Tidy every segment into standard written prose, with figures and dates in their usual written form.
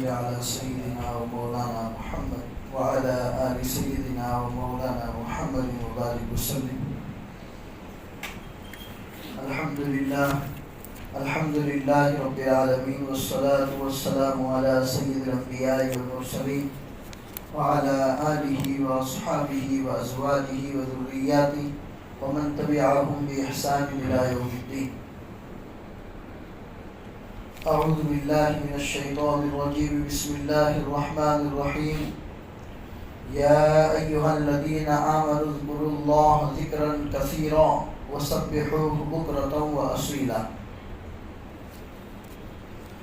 صل على سيدنا ومولانا محمد وعلى آل سيدنا ومولانا محمد وبارك وسلم. الحمد لله رب العالمين والصلاة والسلام على سيد الأنبياء والمرسلين وعلى آله وأصحابه وأزواجه وذرياته ومن تبعهم بإحسان إلى يوم الدين. أعوذ بالله من الشيطان الرجيم. بسم الله الرحمن الرحيم. يا أيها الذين آمنوا اذكروا الله ذكرا كثيرا وسبحوه بكرة وأصيلا.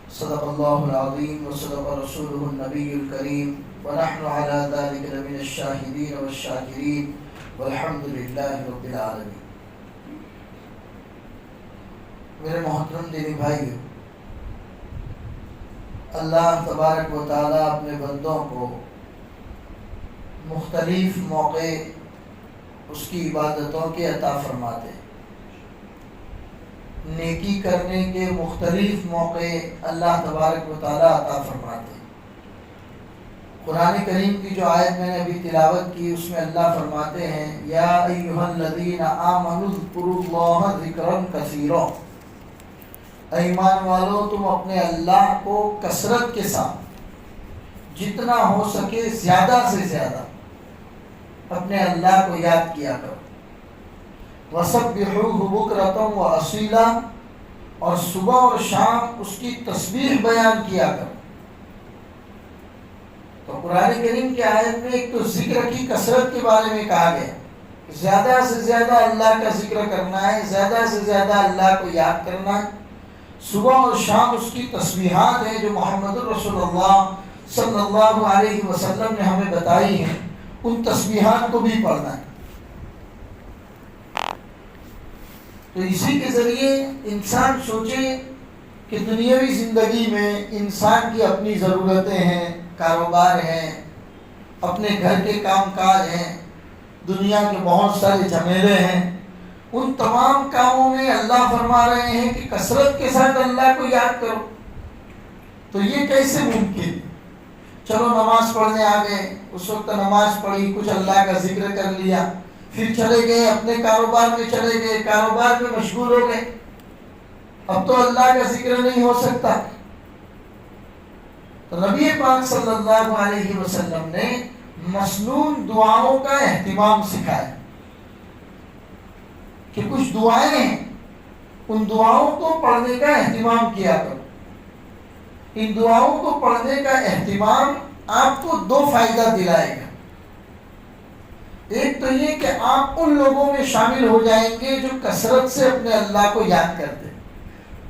صدق الله العظيم وصدق رسوله النبي الكريم ونحن على ذلك لمن الشاهدين والشاكرين والحمد لله رب العالمين. میرے محترم دینی بھائیو، اللہ تبارک و تعالیٰ اپنے بندوں کو مختلف موقع اس کی عبادتوں کے عطا فرماتے ہیں. نیکی کرنے کے مختلف موقع اللہ تبارک و تعالیٰ عطا فرماتے ہیں. قرآن کریم کی جو آیت میں نے ابھی تلاوت کی اس میں اللہ فرماتے ہیں یا ایھا الذین آمنوا اذکروا اللہ ذکرا کثیرا. ایمان والو، تم اپنے اللہ کو کثرت کے ساتھ جتنا ہو سکے زیادہ سے زیادہ اپنے اللہ کو یاد کیا کرو. وَسَبِّحُوهُ بُكْرَةً وَأَصِيلًا، اور صبح اور شام اس کی تسبیح بیان کیا کرو. تو قرآن کریم کی آیت میں ایک تو ذکر کی کثرت کے بارے میں کہا گیا، زیادہ سے زیادہ اللہ کا ذکر کرنا ہے، زیادہ سے زیادہ اللہ کو یاد کرنا ہے. صبح اور شام اس کی تسبیحات ہیں جو محمد رسول اللہ صلی اللہ علیہ وسلم نے ہمیں بتائی ہیں، ان تسبیحات کو بھی پڑھنا ہے. تو اسی کے ذریعے انسان سوچے کہ دنیاوی زندگی میں انسان کی اپنی ضرورتیں ہیں، کاروبار ہیں، اپنے گھر کے کام کاج ہیں، دنیا کے بہت سارے جھمیلے ہیں. ان تمام کاموں میں اللہ فرما رہے ہیں کہ کثرت کے ساتھ اللہ کو یاد کرو. تو یہ کیسے ممکن؟ چلو نماز پڑھنے آ گئے، اس وقت نماز پڑھی، کچھ اللہ کا ذکر کر لیا، پھر چلے گئے اپنے کاروبار میں، چلے گئے کاروبار میں مشغول ہو گئے، اب تو اللہ کا ذکر نہیں ہو سکتا. تو نبی پاک صلی اللہ علیہ وسلم نے مسنون دعاؤں کا اہتمام سکھایا کہ کچھ دعائیں ہیں، ان دعاؤں کو پڑھنے کا اہتمام کیا کرو. ان دعاؤں کو پڑھنے کا اہتمام آپ کو دو فائدہ دلائے گا. ایک تو یہ کہ آپ ان لوگوں میں شامل ہو جائیں گے جو کثرت سے اپنے اللہ کو یاد کرتے ہیں.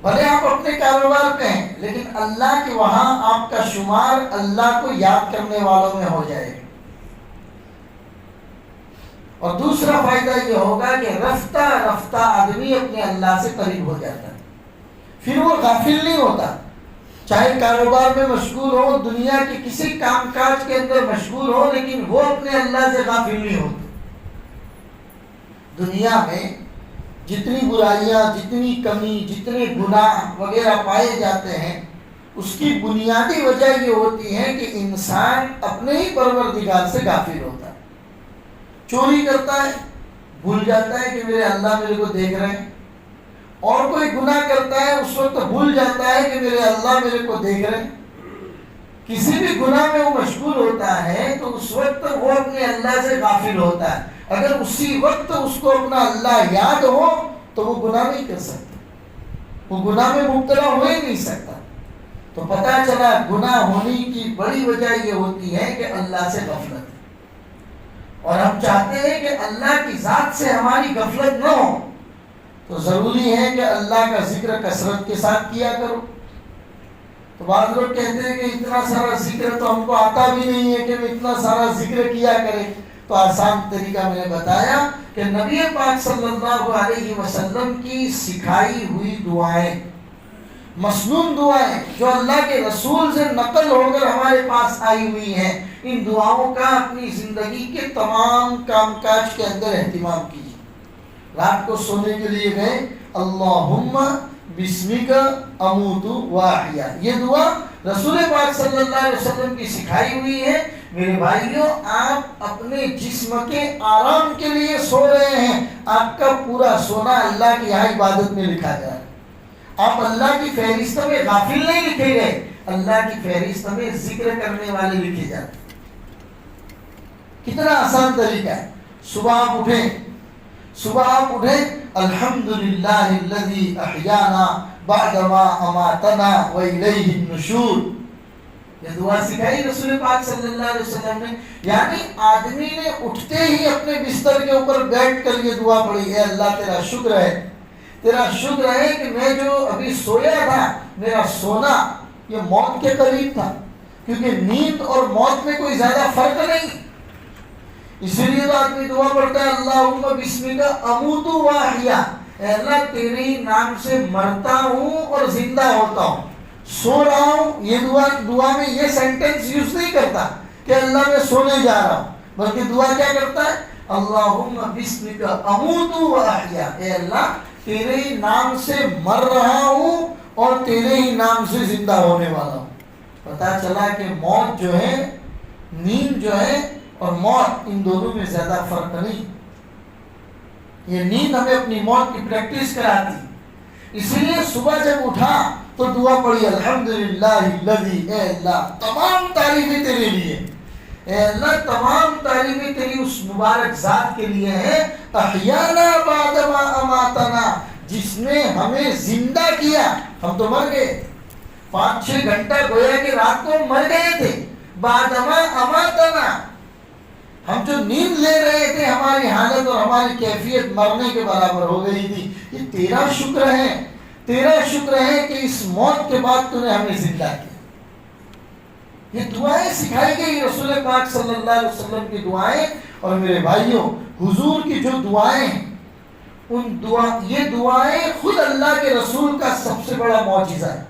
بھلے آپ اپنے کاروبار پہ ہیں لیکن اللہ کے وہاں آپ کا شمار اللہ کو یاد کرنے والوں میں ہو جائے گا. اور دوسرا فائدہ یہ ہوگا کہ رفتہ رفتہ آدمی اپنے اللہ سے قریب ہو جاتا ہے. پھر وہ غافل نہیں ہوتا، چاہے کاروبار میں مشغول ہو، دنیا کے کسی کام کاج کے اندر مشغول ہو، لیکن وہ اپنے اللہ سے غافل نہیں ہوتے. دنیا میں جتنی برائیاں، جتنی کمی، جتنے گناہ وغیرہ پائے جاتے ہیں، اس کی بنیادی وجہ یہ ہوتی ہے کہ انسان اپنے ہی پروردگار سے غافل ہوتا ہے. چوری کرتا ہے، بھول جاتا ہے کہ میرے اللہ میرے کو دیکھ رہے ہیں. اور کوئی گناہ کرتا ہے، اس وقت بھول جاتا ہے کہ میرے اللہ میرے کو دیکھ رہے ہیں. کسی بھی گناہ میں وہ مشغول ہوتا ہے تو اس وقت وہ اپنے اللہ سے غافل ہوتا ہے. اگر اسی وقت اس کو اپنا اللہ یاد ہو تو وہ گناہ نہیں کر سکتا، وہ گناہ میں مبتلا ہو ہی نہیں سکتا. تو پتہ چلا گناہ ہونے کی بڑی وجہ یہ ہوتی ہے کہ اللہ سے غفلت. اور ہم چاہتے ہیں کہ اللہ کی ذات سے ہماری غفلت نہ ہو، تو ضروری ہے کہ اللہ کا ذکر کثرت کے ساتھ کیا کرو. تو بعض لوگ کہتے ہیں کہ اتنا سارا ذکر تو ہم کو آتا بھی نہیں ہے کہ ہم اتنا سارا ذکر کیا کریں. تو آسان طریقہ میں نے بتایا کہ نبی پاک صلی اللہ علیہ وسلم کی سکھائی ہوئی دعائیں، مسنون دعائیں جو اللہ کے رسول سے نقل ہو کر ہمارے پاس آئی ہوئی ہیں، ان دعاؤں کا اپنی زندگی کے تمام کام کاج کے اندر اہتمام کیجیے. رات کو سونے کے لیے گئے، اللہم بسمک اموت و احیا، یہ دعا رسول پاک صلی اللہ علیہ وسلم کی سکھائی ہوئی ہے. میرے بھائیوں، آپ اپنے جسم کے آرام کے لیے سو رہے ہیں، آپ کا پورا سونا اللہ کی یہاں عبادت میں لکھا جا رہا ہے. آپ اللہ کی فہرست میں غافل نہیں لکھے گئے، اللہ کی فہرست میں ذکر کرنے والے لکھے جاتے. کتنا آسان طریقہ ہے. صبح آپ اٹھیں الحمدللہ الذی احیانا بعدما اماتنا والیہ النشور. یہ دعا سکھائی رسول پاک صلی اللہ علیہ وسلم نے. یعنی آدمی نے اٹھتے ہی اپنے بستر کے اوپر بیٹھ کر یہ دعا پڑھی، اے اللہ تیرا شکر ہے، تیرا شکر ہے کہ میں جو ابھی سویا تھا، میرا سونا یہ موت کے قریب تھا، کیونکہ نیند اور موت میں کوئی زیادہ فرق نہیں. اسی لیے تو آدمی دعا پڑھتا ہے اللہم بسمک اموت و احیا، اے اللہ تیرے ہی نام سے مرتا ہوں اور زندہ ہوتا ہوں، سو رہا ہوں. یہ دعا میں یہ سینٹنس یوز نہیں کرتا کہ اللہ میں سونے جا رہا ہوں، بلکہ دعا کیا کرتا ہے اللہم بسمک اموت و احیا، اے اللہ تیرے ہی نام سے مر رہا ہوں اور تیرے ہی نام سے زندہ ہونے والا ہوں. پتا چلا کہ موت جو ہے، نیند جو ہے اور موت، ان دونوں میں زیادہ فرق نہیں. یہ نیند ہمیں اپنی موت کی پریکٹس کراتی. اسی لیے صبح جب اٹھا تو دعا پڑھی الحمدللہ الذی، اے اللہ تمام تعریفیں تیرے لیے، اے اللہ تمام تعریفیں تیری اس مبارک ذات کے لیے ہے، احیانا بعدما اماتنا، جس نے ہمیں زندہ کیا. ہم تو مر گئے، 5-6 گھنٹہ گویا کہ رات کو مر گئے تھے. بعدما اماتنا، ہم جو نیند لے رہے تھے ہماری حالت اور ہماری کیفیت مرنے کے برابر ہو گئی تھی. یہ تیرا شکر ہے، تیرا شکر ہے کہ اس موت کے بعد تو نے ہمیں زندہ کیا. یہ دعائیں سکھائی گئی رسول پاک صلی اللہ علیہ وسلم کی دعائیں. اور میرے بھائیوں، حضور کی جو دعائیں ہیں، یہ دعائیں خود اللہ کے رسول کا سب سے بڑا معجزہ ہے.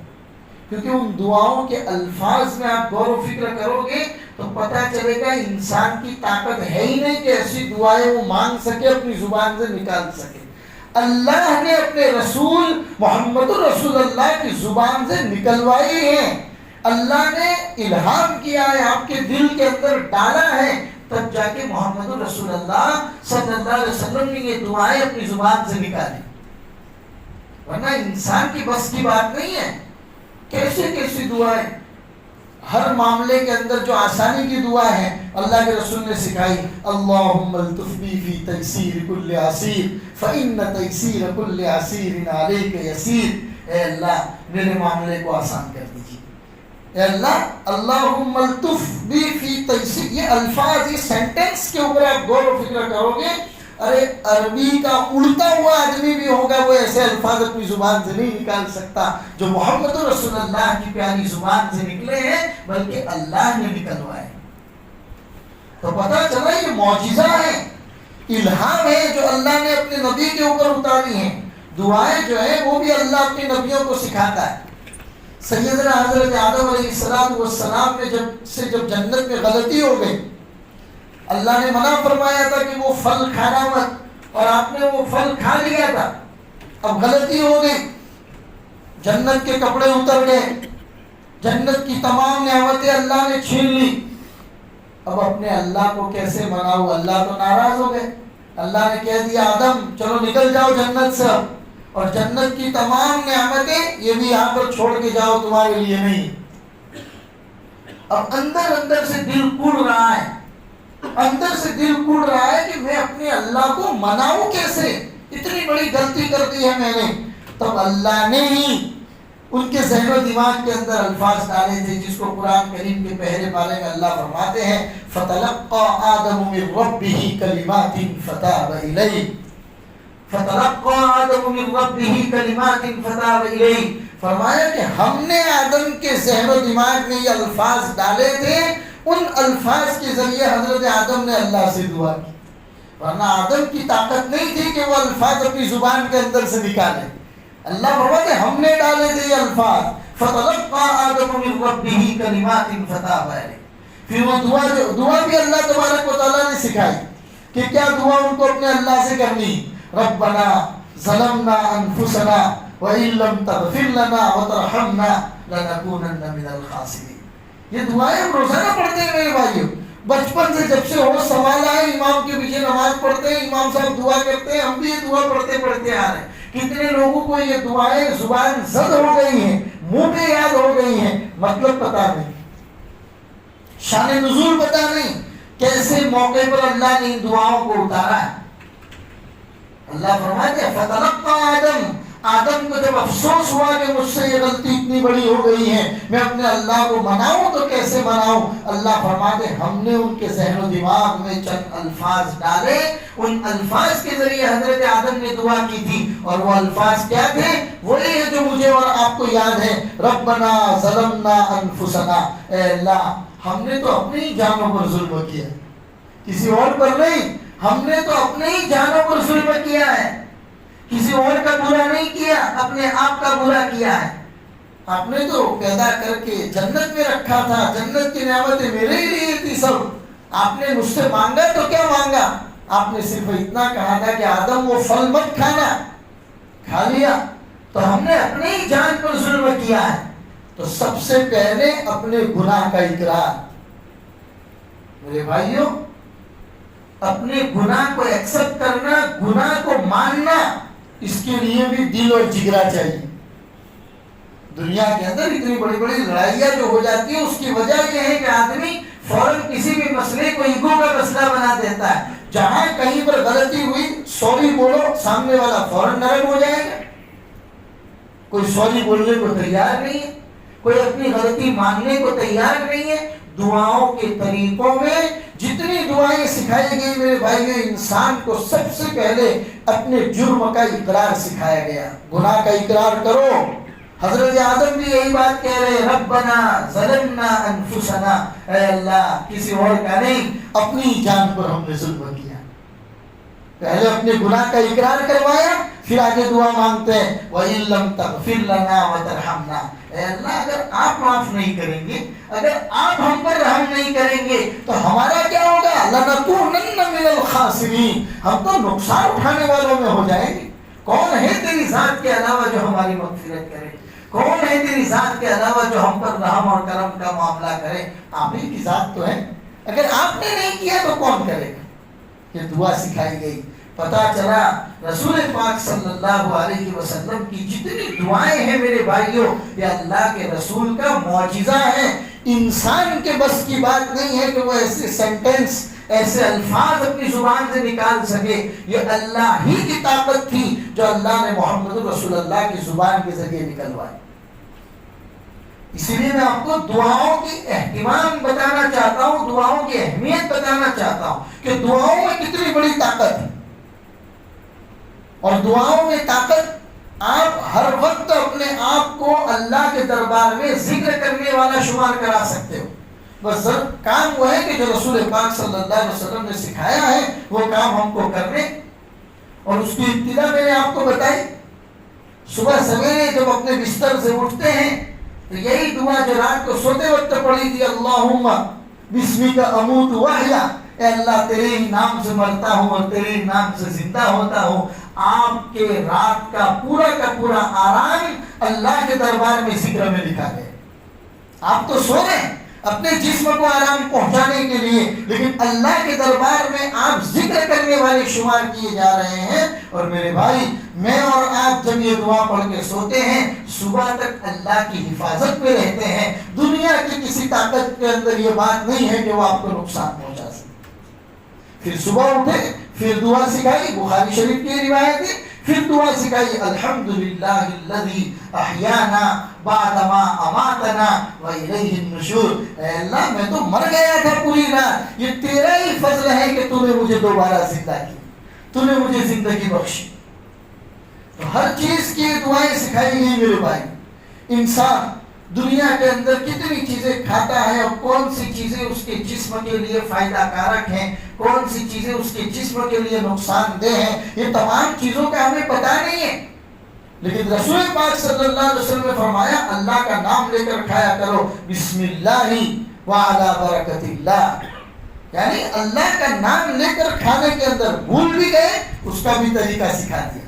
کیونکہ ان دعاؤں کے الفاظ میں آپ غور و فکر کرو گے تو پتہ چلے گا انسان کی طاقت ہے ہی نہیں کہ ایسی دعائیں وہ مانگ سکے، اپنی زبان سے نکال سکے. اللہ نے اپنے رسول محمد رسول اللہ کی زبان سے نکلوائی ہیں. اللہ نے الہام کیا ہے، آپ کے دل کے اندر ڈالا ہے، تب جا کے محمد رسول اللہ صلی اللہ علیہ وسلم نے یہ دعائیں اپنی زبان سے نکالی. ورنہ انسان کی بس کی بات نہیں ہے. کیسی کیسی دعائیں، ہر معاملے کے اندر جو آسانی کی دعا ہے اللہ کے رسول نے سکھائی. اللہم الطف بی فی تیسیر کل عسیر فإن تیسیر کل عسیر علیک یسیر. اے اللہ میرے معاملے کو آسان کر دیجیے. اے اللہ اللہم الطف بی فی تیسیر، یہ الفاظ، یہ سینٹنس کے اوپر آپ غور و فکر کرو گے. ارے عربی کا اڑتا ہوا آدمی بھی ہوگا وہ ایسے الفاظ اپنی زبان سے نہیں نکال سکتا جو محمد رسول اللہ کی پیاری زبان سے نکلے ہیں، بلکہ اللہ نے نکلوائے. تو پتہ چلا یہ معجزہ ہے، الہام ہے جو اللہ نے اپنے نبی کے اوپر اتاری ہیں. دعائیں جو ہیں وہ بھی اللہ اپنے نبیوں کو سکھاتا ہے. سیدنا حضرت آدم علیہ السلام نے جب جنت میں غلطی ہو گئی، اللہ نے منع فرمایا تھا کہ وہ پھل کھانا مت، اور آپ نے وہ پھل کھا لیا تھا. اب غلطی ہو گئی، جنت کے کپڑے اتر گئے، جنت کی تمام نعمتیں اللہ نے چھین لی. اب اپنے اللہ کو کیسے مناؤ؟ اللہ تو ناراض ہو گئے. اللہ نے کہہ دیا آدم چلو نکل جاؤ جنت سے، اور جنت کی تمام نعمتیں یہ بھی یہاں پر چھوڑ کے جاؤ، تمہارے لیے نہیں. اب اندر سے دل کوڑ رہا ہے، اندر سے دل کوڑ رہا ہے کہ میں اپنے اللہ کو مناؤں کیسے، اتنی بڑی غلطی کر دی ہے میں نے. تب اللہ نے ہی ان کے ذہن و دماغ کے اندر الفاظ ڈالے تھے جس کو قرآن کریم کے پہلے پارے میں اللہ فرماتے ہیں فَتَلَقَّى آدَمُ مِن رَبِّهِ كَلِمَاتٍ فَتَابَ إِلَيْهِ. فَتَلَقَّى آدَمُ مِن رَبِّهِ كَلِمَاتٍ فَتَابَ إِلَيْهِ. فرمایا کہ ہم نے آدم کے ذہن و دماغ میں یہ الفاظ ڈالے تھے، ان الفاظ کے ذریعے حضرت آدم نے اللہ سے دعا کی. ورنہ آدم کی طاقت نہیں تھی کہ وہ الفاظ اپنی زبان کے اندر سے نکالے. اللہ فرماتے ہم نے ڈالے تھے یہ الفاظ فَتَلَقَّى آدَمُ مِن رَبِّهِ كَلِمَاتٍ فَتَابَ عَلَيْهِ. پھر وہ دعا بھی اللہ تبارک و تعالیٰ نے سکھائی کہ کیا دعا ان کو اپنے اللہ سے کرنی. رَبَّنَا ظَلَمْنَا أَنفُسَنَا وَإِن لَّمْ تَغْفِرْ لَنَا وَتَرْحَمْنَا لَنَكُونَنَّ مِنَ الْخَاسِرِينَ۔ یہ دعائیں ہم روزانہ پڑھتے ہیں میرے بھائیوں، بچپن سے جب سے ہوش سنبھالا ہے امام کے پیچھے نماز پڑھتے ہیں، امام صاحب دعا کرتے ہیں، ہم بھی یہ دعا پڑھتے پڑھتے آ رہے ہیں۔ کتنے لوگوں کو یہ دعائیں زبان زد ہو گئی ہیں، منہ پہ یاد ہو گئی ہیں، مطلب پتا نہیں، شان نزول پتا نہیں، کیسے موقع پر اللہ نے ان دعاؤں کو اتارا ہے۔ اللہ فرماتے ہیں فَتَلَقَّىٰ آدم کو جب افسوس ہوا کہ مجھ سے یہ غلطی اتنی بڑی ہو گئی ہے، میں اپنے اللہ کو مناؤں تو کیسے مناؤں؟ اللہ فرماتے ہم نے ان کے ذہن و دماغ میں چند الفاظ ڈالے، ان الفاظ کے ذریعے حضرت آدم نے دعا کی تھی، اور وہ الفاظ کیا تھے؟ وہی ہے جو مجھے اور آپ کو یاد ہے، ربنا ظلمنا انفسنا، اے اللہ ہم نے تو اپنی ہی جانوں پر ظلم کیا، کسی اور پر نہیں، ہم نے تو اپنے ہی جانوں پر ظلم کیا ہے، کسی اور کا برا نہیں کیا، اپنے آپ کا برا کیا ہے۔ آپ نے تو پیدا کر کے جنت میں رکھا تھا، جنت کی نعمتیں میرے ہی لیے تھی سب، آپ نے مجھ سے مانگا تو کیا مانگا؟ آپ نے صرف اتنا کہا تھا کہ آدم وہ پھل مت کھانا، کھا لیا، تو ہم نے اپنے ہی جان پر ظلم کیا ہے۔ تو سب سے پہلے اپنے گناہ کا اقرار، میرے بھائیوں اپنے گناہ کو ایکسپٹ کرنا، گناہ کو ماننا، اس کے لیے بھی دل اور جگرا چاہیے۔ دنیا کے اندر اتنی بڑی بڑی لڑائیاں جو ہو جاتی ہیں، اس کی وجہ یہ ہے کہ آدمی فوراً کسی بھی مسئلے کو ایگو کا مسئلہ بنا دیتا ہے۔ جہاں کہیں پر غلطی ہوئی سوری بولو، سامنے والا فوراً نرم ہو جائے گا۔ کوئی سوری بولنے کو تیار نہیں ہے، کوئی اپنی غلطی ماننے کو تیار نہیں ہے۔ دعاؤں کے طریقوں میں جتنی دعائیں سکھائی گئی میرے بھائی، انسان کو سب سے پہلے اپنے جرم کا اقرار سکھایا گیا، گناہ کا اقرار کرو۔ حضرت آدم بھی یہی بات کہہ رہے، ربنا ظلمنا انفسنا، اے اللہ کسی اور کا نہیں، اپنی جان پر ہم نے ظلم کیا۔ پہلے اپنے گناہ کا اقرار کروایا، پھر آگے دعا مانگتے ہیں وَإِن لَّمْ تَغْفِرْ لَنَا وَتَرْحَمْنَا، اے اللہ اگر آپ معاف نہیں کریں گے، اگر آپ ہم پر رحم نہیں کریں گے تو ہمارا کیا ہوگا؟ لَنَكُونَنَّ مِنَ الْخَاسِرِينَ، ہم تو نقصان اٹھانے والوں میں ہو جائیں گے۔ کون ہے تیری ذات کے علاوہ جو ہماری مغفرت کرے؟ کون ہے تیری ذات کے علاوہ جو ہم پر رحم اور کرم کا معاملہ کرے؟ آپ ہی کی ذات تو ہے، اگر آپ نے نہیں کیا تو کون کرے گا؟ یہ دعا سکھائی گئی۔ پتا چلا رسول پاک صلی اللہ علیہ وسلم کی جتنی دعائیں ہیں میرے بھائیوں، یہ اللہ کے رسول کا معجزہ ہے۔ انسان کے بس کی بات نہیں ہے کہ وہ ایسے سینٹنس، ایسے الفاظ اپنی زبان سے نکال سکے، یہ اللہ ہی کی طاقت تھی جو اللہ نے محمد رسول اللہ کی زبان کے ذریعے نکلوائی۔ اسی لیے میں آپ کو دعاؤں کی اہتمام بتانا چاہتا ہوں، دعاؤں کی اہمیت بتانا چاہتا ہوں کہ دعاؤں میں کتنی بڑی طاقت ہے، اور دعاؤں میں طاقت آپ ہر وقت اپنے آپ کو اللہ کے دربار میں ذکر کرنے والا شمار کرا سکتے ہو۔ بس کام وہ ہے کہ جو رسول پاک صلی اللہ علیہ وسلم نے سکھایا ہے وہ کام ہم کو کرنے، اور اس کی ابتدا میں نے آپ کو بتائی۔ صبح سویرے جب اپنے بستر سے اٹھتے ہیں تو یہی دعا جو رات کو سوتے وقت پڑھی تھی، اللہم بسمک اموت واحیا، اے اللہ تیرے ہی نام سے مرتا ہوں اور تیرے ہی نام سے زندہ ہوتا ہوں۔ آپ کے رات کا پورا آرام اللہ کے دربار میں ذکر میں لکھا گیا۔ آپ تو سو رہے ہیں اپنے جسم کو آرام پہنچانے کے لیے، لیکن اللہ کے دربار میں آپ ذکر کرنے والے شمار کیے جا رہے ہیں۔ اور میرے بھائی میں اور آپ جب یہ دعا پڑھ کے سوتے ہیں، صبح تک اللہ کی حفاظت میں رہتے ہیں۔ دنیا کی کسی طاقت کے اندر یہ بات نہیں ہے کہ وہ آپ کو نقصان پہنچا سکے۔ پھر صبح اٹھے، پھر دعا سکھائی، بخاری شریف کی روایت ہے، پھر دعا سکھائی الحمدللہ الذی احیانا بعدما اماتنا والیہ النشور، اے اللہ میں تو مر گیا تھا پوری رات، یہ تیرا ہی فضل ہے کہ تو نے مجھے دوبارہ زندہ کیا، تو نے مجھے زندگی بخشی۔ تو ہر چیز کی دعائیں سکھائی گئی میرے بھائی۔ انسان دنیا کے اندر کتنی چیزیں کھاتا ہے اور کون سی چیزیں اس کے جسم کے لیے فائدہ کارک ہیں، کون سی چیزیں اس کے جسم کے لیے نقصان دہ ہیں، یہ تمام چیزوں کا ہمیں پتہ نہیں ہے، لیکن رسول پاک صلی اللہ علیہ وسلم نے فرمایا اللہ کا نام لے کر کھایا کرو، بسم اللہ وعلی برکت اللہ، یعنی اللہ کا نام لے کر کھانے کے اندر بھول بھی گئے، اس کا بھی طریقہ سکھا دیا۔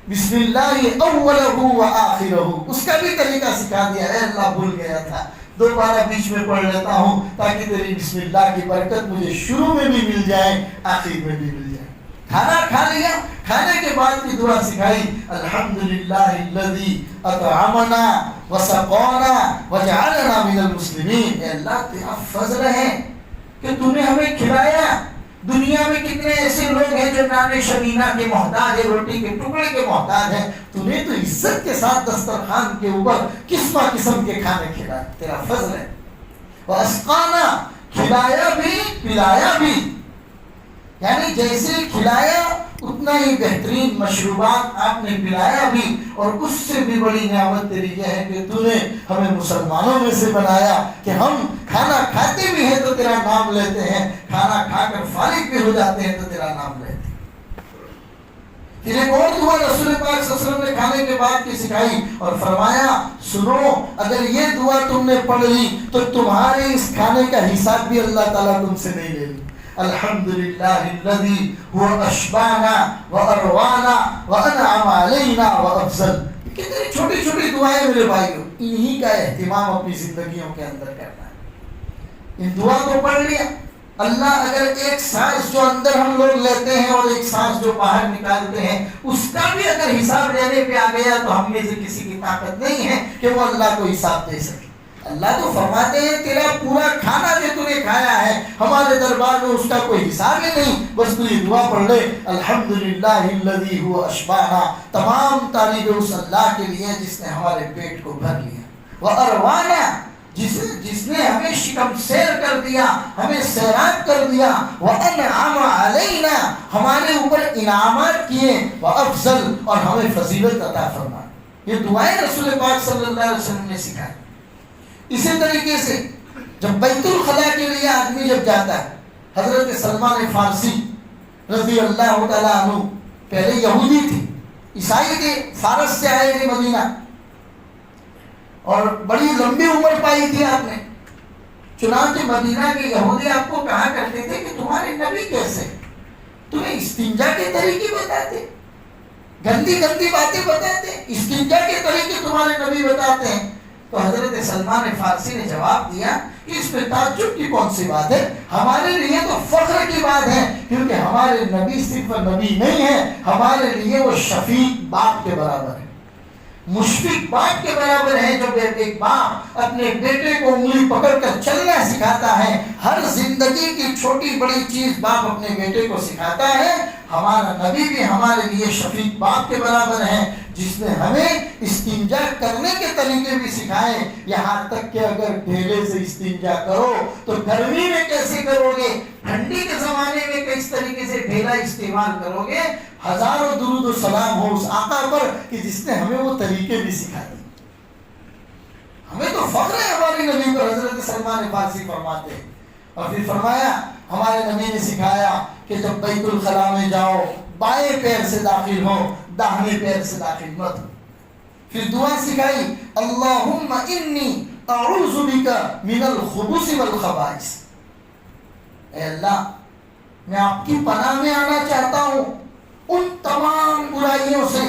بسم اللہ اولہ و آخرہ، اس کا بھی طریقہ سکھا دیا ہے۔ اللہ بھول گیا تھا، دوبارہ بیچ میں پڑھ لیتا ہوں تاکہ تیری بسم اللہ کی برکت مجھے شروع میں بھی مل جائے، آخر میں بھی مل جائے۔ کھانا کھا لیا، کھانے کے بعد کی دعا سکھائی، الحمدللہ الذی اطعمنا وسقانا وجعلنا من المسلمین۔ اے اللہ تیرا فضل ہے کہ تو نے ہمیں کھلایا۔ دنیا میں کتنے ایسے لوگ ہیں جو نان شبینہ کے محتاج ہیں، روٹی کے ٹکڑے کے محتاج ہیں، تو نے تو عزت کے ساتھ دسترخوان کے اوپر قسم قسم کے کھانے کھلائے، تیرا فضل ہے۔ واسقانا، کھلایا بھی پلایا بھی، یعنی جیسے کھلایا اتنا ہی بہترین مشروبات آپ نے پلایا بھی، اور اس سے بھی بڑی نعمت تیری یہ ہے کہ تو نے ہمیں مسلمانوں میں سے بنایا کہ ہم کھانا کھاتے بھی ہیں تو تیرا نام لیتے ہیں، کھانا کھا کر فارغ بھی ہو جاتے ہیں تو تیرا نام لیتے ہیں۔ پھر ایک اور دعا رسول پاک صلی اللہ علیہ وسلم نے کھانے کے بعد کی سکھائی اور فرمایا سنو، اگر یہ دعا تم نے پڑھ لی تو تمہارے اس کھانے کا حساب بھی اللہ تعالیٰ تم سے نہیں لے لی۔ الحمدللہ الذی هو اشبعنا واروانا وانعم علینا وافضل۔ کتنی چھوٹی چھوٹی دعائیں میرے بھائیوں، انہی کا اہتمام اپنی زندگیوں کے اندر کرنا ہے۔ ان دعا کو پڑھ لیا، اللہ اگر ایک سانس جو اندر ہم لوگ لیتے ہیں اور ایک سانس جو باہر نکالتے ہیں اس کا بھی اگر حساب لینے پہ آ گیا تو ہم میں سے کسی کی طاقت نہیں ہے کہ وہ اللہ کو حساب دے سکے۔ اللہ تو فرماتے ہیں تیرا پورا کھانا جو تو نے کھایا ہے ہمارے دربار میں اس کا کوئی حساب ہی نہیں، بس تو یہ دعا پڑھ لے، الحمدللہ الذی هو اشبعنا، تمام تعریف اس اللہ کے لیے جس نے ہمارے پیٹ کو بھر لیا، واروانا، جس نے ہمیں شکم سیر کر دیا، ہمیں سیراب کر دیا، وانعم علینا، ہمارے اوپر انعامات کیے، وافضل، اور ہمیں فضیلت عطا فرما۔ یہ دعائیں رسول پاک صلی اللہ علیہ وسلم نے سکھائی۔ اسی طریقے سے جب بیت الخلاء کے لیے آدمی جب جاتا ہے، حضرت سلمان فارسی رضی اللہ تعالیٰ عنہ پہلے یہودی تھے، عیسائی تھے، فارس سے آئے تھے مدینہ، اور بڑی لمبی عمر پائی تھی آپ نے۔ چنانچہ مدینہ کے یہودی آپ کو کہا کرتے تھے کہ تمہارے نبی کیسے، تمہیں استنجا کے طریقے بتاتے، گندی گندی باتیں بتاتے، استنجا کے طریقے تمہارے نبی بتاتے ہیں۔ تو حضرت سلمان فارسی نے جواب دیا کہ اس میں تعجب کی کون سی بات ہے، ہمارے لیے تو فخر کی بات ہے، کیونکہ ہمارے نبی صرف نبی نہیں ہے، ہمارے لیے وہ شفیق باپ کے برابر ہے، مشفق باپ کے برابر ہے۔ جو ایک باپ اپنے بیٹے کو انگلی پکڑ کر چلنا سکھاتا ہے، ہر زندگی کی چھوٹی بڑی چیز باپ اپنے بیٹے کو سکھاتا ہے، ہمارا نبی بھی ہمارے لیے شفیق باپ کے برابر ہے، جس نے ہمیں استنجا کرنے کے طریقے بھی سکھائے، یہاں تک کہ اگر ڈھیلے سے استنجا کرو تو گرمی میں کیسے کرو گے، ٹھنڈی کے زمانے میں کس طریقے سے ڈھیلا استعمال کرو گے۔ ہزاروں درود و سلام ہو اس آقا پر کہ جس نے ہمیں وہ طریقے بھی سکھا دی۔ ہمیں تو فخر ہے ہمارے نبی پر، حضرت سلمان فارسی فرماتے ہیں۔ اور پھر فرمایا ہمارے نبی نے سکھایا کہ جب بیت الخلاء میں جاؤ بائیں پیر سے داخل ہو، داہنے پیر سے داخل مت ہو۔ پھر دعا سکھائی، اللہم انی اعوذ بک من الخبث والخبائث، اے اللہ میں آپ کی پناہ میں آنا چاہتا ہوں ان تمام برائیوں سے،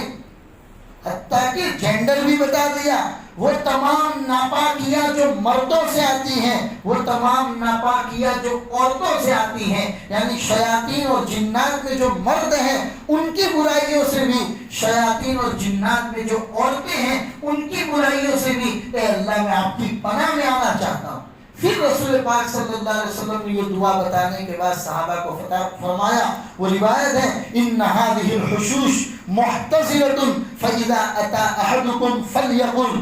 حتیٰ کہ جینڈر بھی بتا دیا، وہ تمام ناپاکیاں جو مردوں سے آتی ہیں، وہ تمام ناپاکیاں جو عورتوں سے آتی ہیں، یعنی شیاطین اور جنات میں جو مرد ہیں ان کی برائیوں سے بھی، شیاطین اور جنات میں جو عورتیں ہیں ان کی برائیوں سے بھی، اے اللہ میں آپ کی پناہ میں آنا چاہتا ہوں۔ پھر رسول پاک صلی اللہ علیہ وسلم نے یہ دعا بتانے کے بعد صحابہ کو فرمایا، وہ روایت ہے، ان هذه الحشوش محتضرۃ فاذا اتى احدكم فليقل،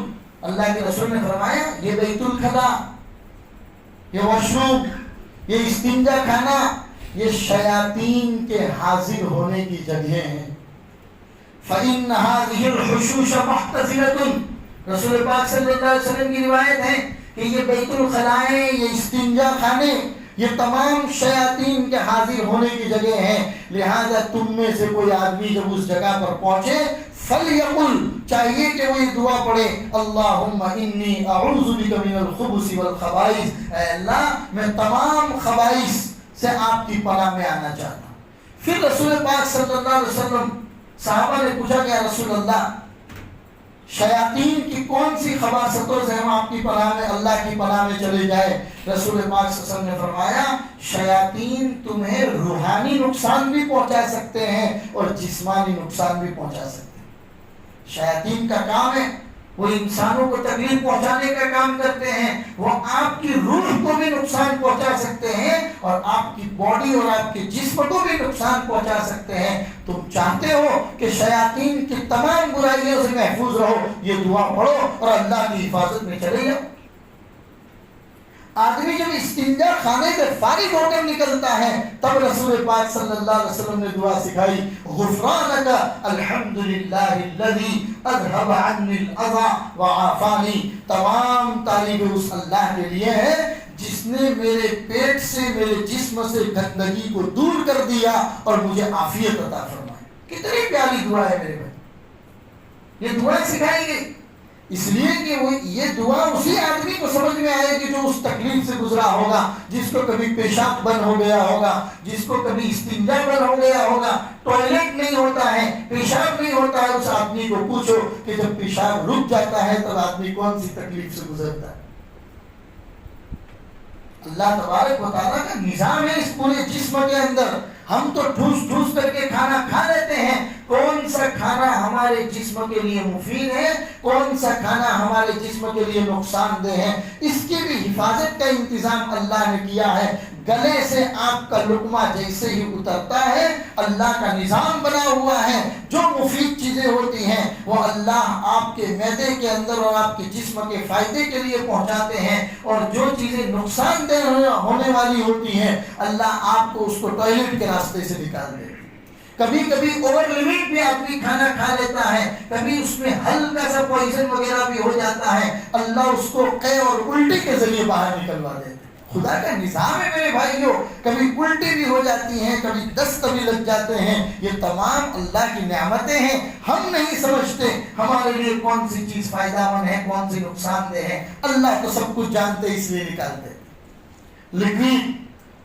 اللہ کے رسول نے فرمایا یہ بیت الخلاء، یہ واش روم، یہ استنجا خانہ، یہ شیاطین کے حاضر ہونے کی جگہیں ہیں۔ فإن هذه الحشوش محتضرۃ، رسول پاک صلی اللہ علیہ وسلم کی روایت ہے کہ یہ بیت الخلاء، یہ استنجا خانے، یہ تمام شیاطین کے حاضر ہونے کی جگہ ہیں، لہذا تم میں سے کوئی آدمی جب اس جگہ پر پہنچے فلیقل، چاہیے کہ وہ یہ دعا پڑھے، اللہم انی اعوذ بک من الخبث والخبائث، اے اللہ میں تمام خبائث سے آپ کی پناہ میں آنا چاہتا ہوں۔ پھر رسول پاک صلی اللہ علیہ وسلم صحابہ نے پوچھا کہ یا رسول اللہ شیاطین کی کون سی خباثتوں سے ہم آپ کی پناہ میں اللہ کی پناہ میں چلے جائے؟ رسول پاک صلی اللہ علیہ وسلم نے فرمایا شیاطین تمہیں روحانی نقصان بھی پہنچا سکتے ہیں اور جسمانی نقصان بھی پہنچا سکتے ہیں۔ شیاطین کا کام ہے وہ انسانوں کو تکلیف پہنچانے کا کام کرتے ہیں، وہ آپ کی روح کو بھی نقصان پہنچا سکتے ہیں اور آپ کی باڈی اور آپ کے جسم کو بھی نقصان پہنچا سکتے ہیں۔ تم چاہتے ہو کہ شیاطین کی تمام برائیوں سے محفوظ رہو، یہ دعا پڑھو اور اللہ کی حفاظت میں چلے جاؤ۔ آدمی جب استنجا خانے سے فارغ ہو کر نکلتا ہے تب رسول پاک صلی اللہ علیہ وسلم نے دعا سکھائی، غفرانک الحمدللہ الذی اذهب عنی الاذی وعافانی۔ تمام تعریف اس اللہ کے لیے ہے جس نے میرے پیٹ سے میرے جسم سے گندگی کو دور کر دیا اور مجھے عافیت عطا فرمائی۔ کتنی پیاری دعا ہے میرے بھائی، یہ دعا سکھائی گئی اس لیے کہ وہ یہ دعا اسی آدمی کو سمجھ میں آئے گی جو اس تکلیف سے گزرا ہوگا، جس کو کبھی پیشاب بند ہو گیا ہوگا، جس کو کبھی استنجا بند ہو گیا ہوگا، ٹوائلٹ نہیں ہوتا ہے، پیشاب نہیں ہوتا ہے۔ اس آدمی کو پوچھو کہ جب پیشاب رک جاتا ہے تب آدمی کون سی تکلیف سے گزرتا ہے۔ اللہ تبارک و تعالیٰ کا نظام ہے اس پورے جسم کے اندر۔ ہم تو ٹھوس ٹھوس کر کے کھانا کھا لیتے ہیں، کون سا کھانا ہمارے جسم کے لیے مفید ہے، کون سا کھانا ہمارے جسم کے لیے نقصان دہ ہے، اس کی بھی حفاظت کا انتظام اللہ نے کیا ہے۔ گلے سے آپ کا لقمہ جیسے ہی اترتا ہے اللہ کا نظام بنا ہوا ہے، جو مفید چیزیں ہوتی ہیں وہ اللہ آپ کے معدے کے اندر اور آپ کے جسم کے فائدے کے لیے پہنچاتے ہیں، اور جو چیزیں نقصان دہ ہونے والی ہوتی ہیں اللہ آپ کو اس کو ٹوائلٹ کے راستے سے نکال دے۔ کبھی کبھی اوور لمٹ بھی آدمی کھانا کھا لیتا ہے، کبھی اس میں ہلکا سا پوائزن وغیرہ بھی ہو جاتا ہے، اللہ اس کو قے اور الٹی کے ذریعے باہر نکلوا دیتے ہیں۔ خدا کا نظام ہے میرے بھائیوں، کبھی الٹی بھی ہو جاتی ہیں، کبھی دست بھی لگ جاتے ہیں، یہ تمام اللہ کی نعمتیں ہیں۔ ہم نہیں سمجھتے ہمارے لیے کون سی چیز فائدہ مند ہے، کون سی نقصان دہ ہے، اللہ تو سب کچھ جانتے اس لیے نکالتے۔ لیکن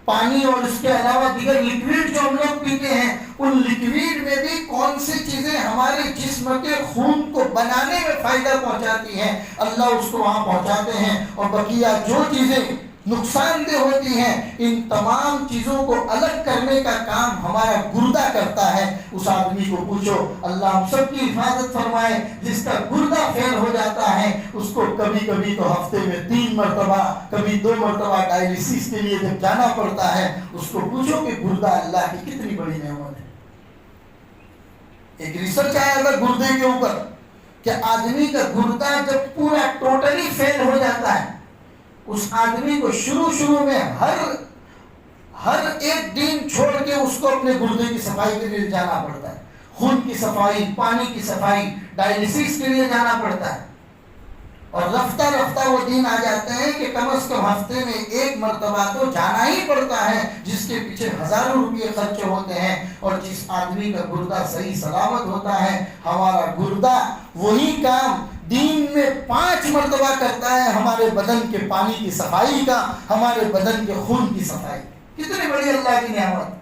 پانی اور اس کے علاوہ دیگر لکوڈ جو ہم لوگ پیتے ہیں، ان لکوڈ میں بھی کون سی چیزیں ہمارے جسم کے خون کو بنانے میں فائدہ پہنچاتی ہیں اللہ اس کو وہاں پہنچاتے ہیں، اور بقیہ جو چیزیں نقصان دہ ہوتی ہیں ان تمام چیزوں کو الگ کرنے کا کام ہمارا گردہ کرتا ہے۔ اس آدمی کو پوچھو، اللہ ہم سب کی حفاظت فرمائے، جس کا گردہ فیل ہو جاتا ہے اس کو کبھی کبھی تو ہفتے میں 3 مرتبہ کبھی 2 مرتبہ ڈائلیسس کے لیے جب جانا پڑتا ہے، اس کو پوچھو کہ گردہ اللہ کی کتنی بڑی نعمت ہے۔ ایک ریسرچ آیا تھا گردے کے اوپر کہ آدمی کا گردہ جب پورا ٹوٹلی فیل ہو جاتا ہے، اس آدمی کو شروع میں ہر ایک دن چھوڑ کے اس کو اپنے گردے کی صفائی کے لیے جانا پڑتا ہے، خون کی صفائی، پانی کی صفائی، ڈائلیسس کے لیے جانا پڑتا ہے، اور رفتہ رفتہ وہ دن آ جاتے ہیں کہ کم از کم ہفتے میں 1 مرتبہ تو جانا ہی پڑتا ہے، جس کے پیچھے ہزاروں روپے خرچ ہوتے ہیں۔ اور جس آدمی کا گردہ صحیح سلامت ہوتا ہے، ہمارا گردہ وہی کام دن میں 5 مرتبہ کرتا ہے، ہمارے بدن کے پانی کی صفائی کا، ہمارے بدن کے خون کی صفائی۔ کتنی بڑی اللہ کی نعمت!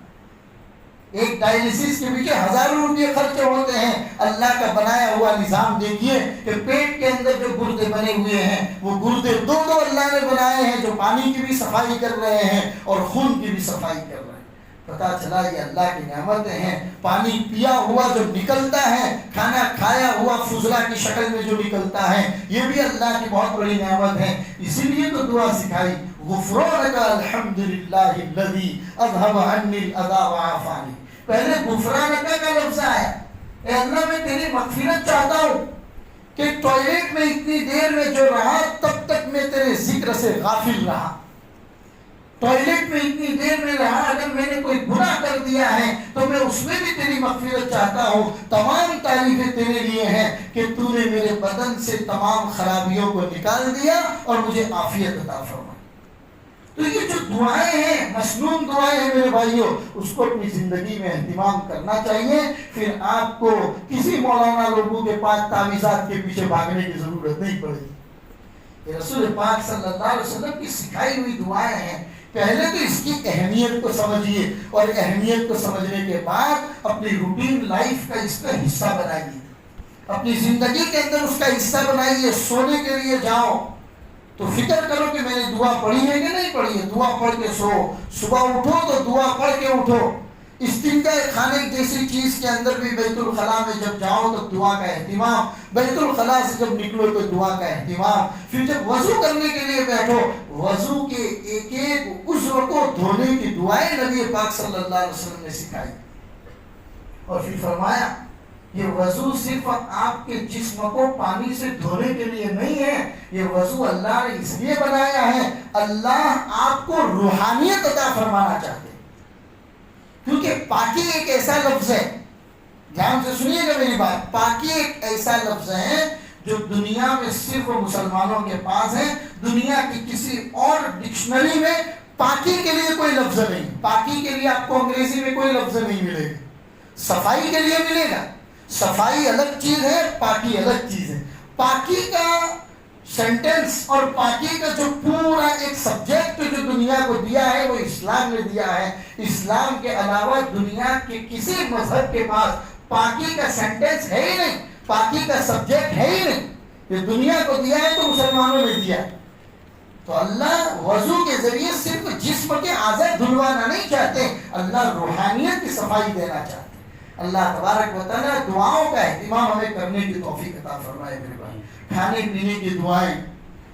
ایک ڈائلیسس کے پیچھے ہزاروں روپے خرچ ہوتے ہیں، اللہ کا بنایا ہوا نظام دیکھیے کہ پیٹ کے اندر جو گردے بنے ہوئے ہیں وہ گردے 2 اللہ نے بنائے ہیں، جو پانی کی بھی صفائی کر رہے ہیں اور خون کی بھی صفائی کر رہے ہیں۔ پتا چلا یہ اللہ کی نعمتیں ہیں۔ پانی پیا ہوا جو نکلتا ہے، کھانا کھایا ہوا فضلہ کی شکل میں جو نکلتا ہے، یہ بھی اللہ کی بہت بڑی نعمت ہے۔ اسی لیے تو دعا سکھائی، غفرانک الحمدللہ الذی اذهب عنی الاذی وعافانی۔ پہلے غفرانک کا لفظ آیا، اے اللہ میں تیری مغفرت چاہتا ہوں کہ ٹوائلٹ میں اتنی دیر میں جو رہا تب تک میں تیرے ذکر سے غافل رہا، ٹوائلٹ میں اتنی دیر میں رہا، اگر میں نے کوئی گناہ کر دیا ہے تو میں اس میں بھی تیری مغفرت چاہتا ہوں۔ تمام تعریفیں تیرے لیے ہیں کہ تو نے میرے بدن سے تمام خرابیوں کو نکال دیا اور مجھے عافیت عطا فرما۔ تو یہ جو دعائیں ہیں، مسنون دعائیں ہیں میرے بھائیوں، اس کو اپنی زندگی میں اہتمام کرنا چاہیے۔ پھر آپ کو کسی مولانا لوگوں کے پاس تعویذات کے پیچھے بھاگنے کی ضرورت نہیں پڑے گی۔ یہ رسول پاک صلی اللہ علیہ وسلم کی سکھائی ہوئی دعائیں ہیں پہلے تو اس کی اہمیت کو سمجھیے، اور اہمیت کو سمجھنے کے بعد اپنی روٹین لائف کا اس کا حصہ بنائیے، اپنی زندگی کے اندر اس کا حصہ بنائیے۔ سونے کے لیے جاؤ تو فکر کرو کہ میں نے دعا پڑھی ہے کہ نہیں پڑھی ہے، دعا پڑھ کے سو۔ صبح اٹھو تو دعا پڑھ کے اٹھو۔ استنجا خانے جیسی چیز کے اندر بھی بیت الخلاء میں جب جاؤ تو دعا کا اہتمام، بیت الخلاء سے جب نکلو تو دعا کا اہتمام۔ پھر جب وضو کرنے کے لیے بیٹھو، وضو کے ایک ایک عضو کو دھونے کی دعائیں نبی پاک صلی اللہ علیہ وسلم نے سکھائی، اور پھر فرمایا یہ وضو صرف آپ کے جسم کو پانی سے دھونے کے لیے نہیں ہے، یہ وضو اللہ نے اس لیے بنایا ہے، اللہ آپ کو روحانیت عطا فرمانا چاہتے ہیں۔ کیونکہ پاکی ایک ایسا لفظ ہے، دھیان سے سنیے گا میری بات، پاکی ایک ایسا لفظ ہے جو دنیا میں صرف مسلمانوں کے پاس ہے۔ دنیا کی کسی اور ڈکشنری میں پاکی کے لیے کوئی لفظ نہیں، پاکی کے لیے آپ کو انگریزی میں کوئی لفظ نہیں ملے گا، صفائی کے لیے ملے گا۔ صفائی الگ چیز ہے، پاکی الگ چیز ہے۔ پاکی کا سینٹنس اور پاکی کا جو پورا ایک سبجیکٹ جو دنیا کو دیا ہے وہ اسلام نے دیا ہے۔ اسلام کے علاوہ دنیا کے کسی مذہب کے پاس پاکی کا سینٹنس ہے ہی نہیں، پاکی کا سبجیکٹ ہے ہی نہیں۔ یہ دنیا کو دیا ہے تو مسلمانوں نے دیا ہے۔ تو اللہ وضو کے ذریعے صرف جسم کے اعضاء دھلوانا نہیں چاہتے، اللہ روحانیت کی صفائی دینا چاہتے ہیں۔ اللہ تبارک و تعالیٰ دعاؤں کا اہتمام ہمیں کرنے کی توفیق عطا فرمائے میرے بھائی۔ کھانے پینے کی دعائیں،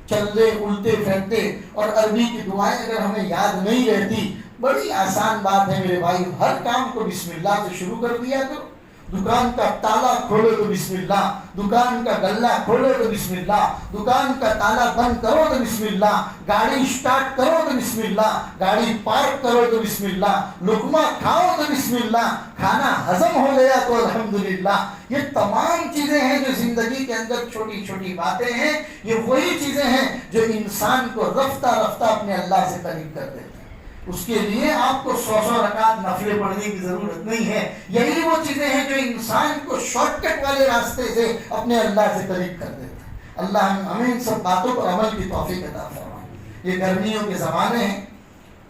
چلتے الٹے پھرتے اور عربی کی دعائیں اگر ہمیں یاد نہیں رہتی، بڑی آسان بات ہے میرے بھائی، ہر کام کو بسم اللہ سے شروع کر دیا کرو۔ دکان کا تالا کھولو تو بسم اللہ، دکان کا گلہ کھولو تو بسم اللہ، دکان کا تالا بند کرو تو بسم اللہ، گاڑی اسٹارٹ کرو تو بسم اللہ، گاڑی پارک کرو تو بسم اللہ، لقمہ کھاؤ تو بسم اللہ، کھانا ہضم ہو گیا تو الحمدللہ۔ یہ تمام چیزیں ہیں جو زندگی کے اندر چھوٹی چھوٹی باتیں ہیں، یہ وہی چیزیں ہیں جو انسان کو رفتہ رفتہ اپنے اللہ سے قریب کر دیتے ہیں۔ اس کے لیے آپ کو 100 رکعت نفلیں پڑھنے کی ضرورت نہیں ہے۔ یہی وہ چیزیں ہیں جو انسان کو شارٹ کٹ والے راستے سے اپنے اللہ سے قریب کر دیتے ہیں۔ اللہ ہمیں ان سب باتوں پر عمل کی توفیق عطا فرمائے۔ یہ گرمیوں کے زمانے ہیں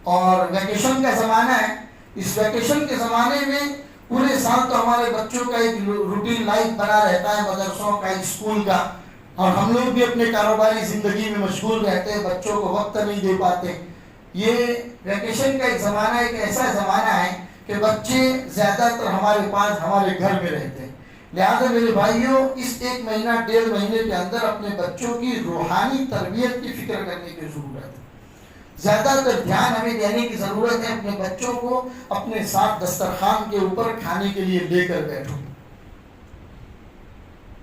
اور ویکیشن کا زمانہ ہے۔ اس ویکیشن کے زمانے میں پورے سال تو ہمارے بچوں کا ایک روٹین لائف بنا رہتا ہے، مدرسوں کا، اسکول کا، اور ہم لوگ بھی اپنے کاروباری زندگی میں مشغول رہتے ہیں، بچوں کو وقت نہیں دے پاتے۔ یہ ویکیشن کا ایک زمانہ ایک ایسا زمانہ ہے کہ بچے زیادہ تر ہمارے پاس ہمارے گھر میں رہتے ہیں، لہذا میرے بھائیوں اس 1 مہینہ 1.5 مہینے کے اندر اپنے بچوں کی روحانی تربیت کی فکر کرنے کی ضرورت ہے۔ زیادہ تر دھیان ہمیں دینے کی ضرورت ہے، اپنے بچوں کو اپنے ساتھ دسترخوان کے اوپر کھانے کے لیے لے کر بیٹھو،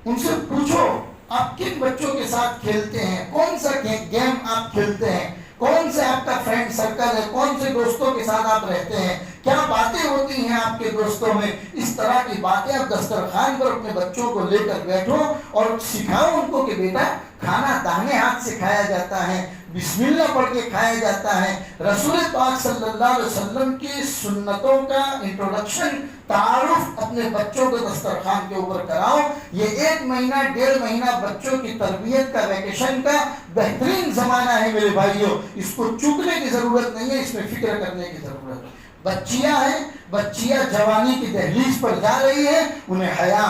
ان سے پوچھو آپ کن بچوں کے ساتھ کھیلتے ہیں، کون سا گیم آپ کھیلتے ہیں، کون سے آپ کا فرینڈ سرکل ہے، کون سے دوستوں کے ساتھ آپ رہتے ہیں، کیا باتیں ہوتی ہیں آپ کے دوستوں میں۔ اس طرح کی باتیں آپ دسترخوان پر اپنے بچوں کو لے کر بیٹھو اور سکھاؤ ان کو کہ بیٹا کھانا داہنے ہاتھ سے کھایا جاتا ہے، بسم اللہ پڑھ کے کھایا جاتا ہے۔ رسول پاک صلی اللہ علیہ وسلم کی سنتوں کا انٹروڈکشن، تعارف اپنے بچوں کو دسترخوان کے اوپر کراؤ۔ یہ 1 مہینہ 1.5 مہینہ بچوں کی تربیت کا ویکیشن کا بہترین زمانہ ہے میرے بھائیوں، اس کو چوکنے کی ضرورت نہیں ہے، اس میں فکر کرنے کی ضرورت ہے۔ بچیاں ہیں، بچیاں جوانی کی دہلیز پر جا رہی ہیں، انہیں حیا،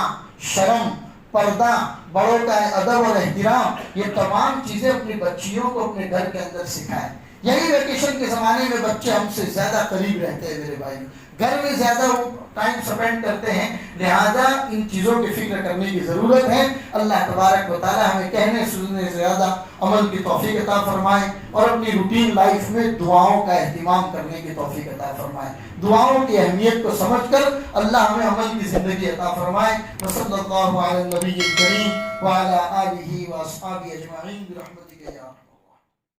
شرم، پردہ، بڑوں کا ادب اور احترام، یہ تمام چیزیں اپنی بچیوں کو اپنے گھر کے اندر سکھائیں۔ یہی ویکیشن کے زمانے میں بچے ہم سے زیادہ قریب رہتے ہیں میرے بھائی، گھر میں زیادہ ٹائم سپینڈ کرتے ہیں، لہذا ان چیزوں کی فکر کرنے کی ضرورت ہے۔ اللہ تبارک و تعالی ہمیں کہنے سننے سے زیادہ عمل کی توفیق عطا فرمائے اور اپنی روٹین لائف میں دعاؤں کا اہتمام کرنے کی توفیق عطا فرمائے۔ دعاؤں کی اہمیت کو سمجھ کر اللہ ہمیں عمل کی زندگی عطا فرمائے۔ وصلی اللہ علی النبی الکریم وعلی آلہ واصحابہ اجمعین برحمتک یا